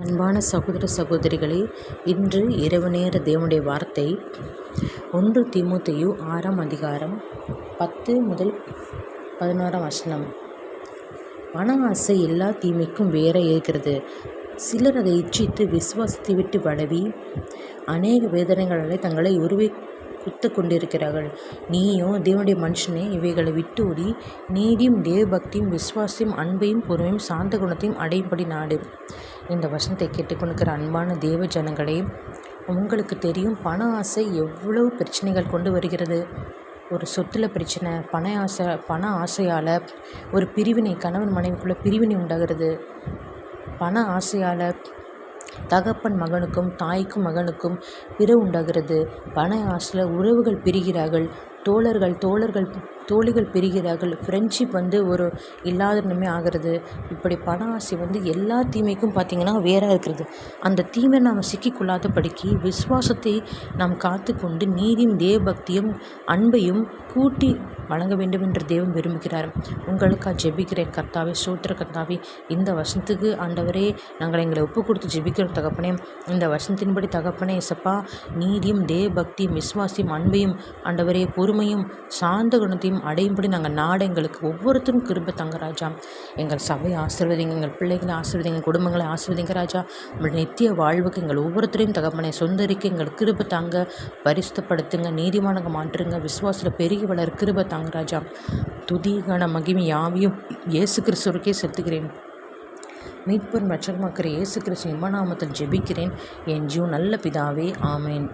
அன்பான சகோதர சகோதரிகளே, இன்று இரவு நேர தேவனுடைய வார்த்தை 1 தீமோத்தேயு 6 அதிகாரம் 10 முதல் 11 வசனம். பண ஆசை எல்லா தீமைக்கும் வேற இருக்கிறது. சிலர் அதை இச்சித்து விசுவாசத்தை விட்டு வடவி அநேக வேதனைகளாலே தங்களை உருவை குத்து கொண்டிருக்கிறார்கள். நீயோ தேவனுடைய மனுஷனே, இவைகளை விட்டு ஓடி நீதியும் தேவபக்தியும் விசுவாசத்தையும் அன்பையும் பொறுமையும் சாந்த குணத்தையும் அடையும்படி நாடு. இந்த வசனத்தை கேட்டுக்கொண்டிருக்கிற அன்பான தேவ ஜனங்களே, உங்களுக்கு தெரியும் பண ஆசை எவ்வளவு பிரச்சனைகள் கொண்டு வருகிறது. ஒரு சொத்துல பிரச்சனை, பண ஆசையால் ஒரு பிரிவினை, கணவன் மனைவிக்குள்ள பிரிவினை உண்டாகிறது. பண ஆசையால் தகப்பன் மகனுக்கும் தாய்க்கும் மகனுக்கும் பிறகு உண்டாகிறது. பண ஆசையில் உறவுகள் பிரிகிறார்கள். தோழிகள் பிரிகிறார்கள். ஃப்ரெண்ட்ஷிப் ஒரு இல்லாதனமே ஆகிறது. இப்படி பண ஆசை எல்லா தீமைக்கும் பார்த்திங்கன்னா வேற இருக்கிறது. அந்த தீமை நாம் சிக்கிக்கொள்ளாதபடிக்கு விசுவாசத்தை நாம் காத்து கொண்டு நீதியும் தேவபக்தியும் அன்பையும் கூட்டி வழங்க வேண்டும் என்று தேவன் விரும்புகிறார். உங்களுக்காக ஜெபிக்கிறேன். கர்த்தாவே, சோத்திர கர்த்தாவே, இந்த வசனத்துக்கு ஆண்டவரே நாங்கள் எங்களை ஒப்பு கொடுத்து ஜெபிக்கிறோம் தகப்பனே. இந்த வசனத்தின்படி தகப்பனே இசப்பா, நீதியும் தேவபக்தியும் விசுவாசியும் அன்பையும் ஆண்டவரே பொறுமையும் சாந்த குணத்தையும் அடையும்படி நாங்கள் நாட எங்களுக்கு ஒவ்வொருத்தரும் கிருபை தங்க ராஜா. எங்கள் சபையை ஆசீர்வதிங்க, எங்கள் பிள்ளைகளை ஆசீர்வதிங்க, எங்கள் குடும்பங்களை ஆசீர்வதிங்க ராஜா. உங்களுடைய நித்திய வாழ்வுக்கு எங்கள் ஒவ்வொருத்தரையும் தகப்பனை சொந்தரிக்க எங்கள் கிருபை தாங்க, பரிசுத்தப்படுத்துங்க, நீதிமானங்க மாற்றுங்க, விசுவாசத்தில் பெருகி வளர கிருபை தாங்க ராஜா. துதி கன மகிமை யாவையும் இயேசு கிறிஸ்துவுக்கே செலுத்துகிறேன். மீட்பெரும் இரட்சகருமாகிய இயேசு கிறிஸ்து நாமத்தில் ஜெபிக்கிறேன் என் நல்ல பிதாவே, ஆமேன்.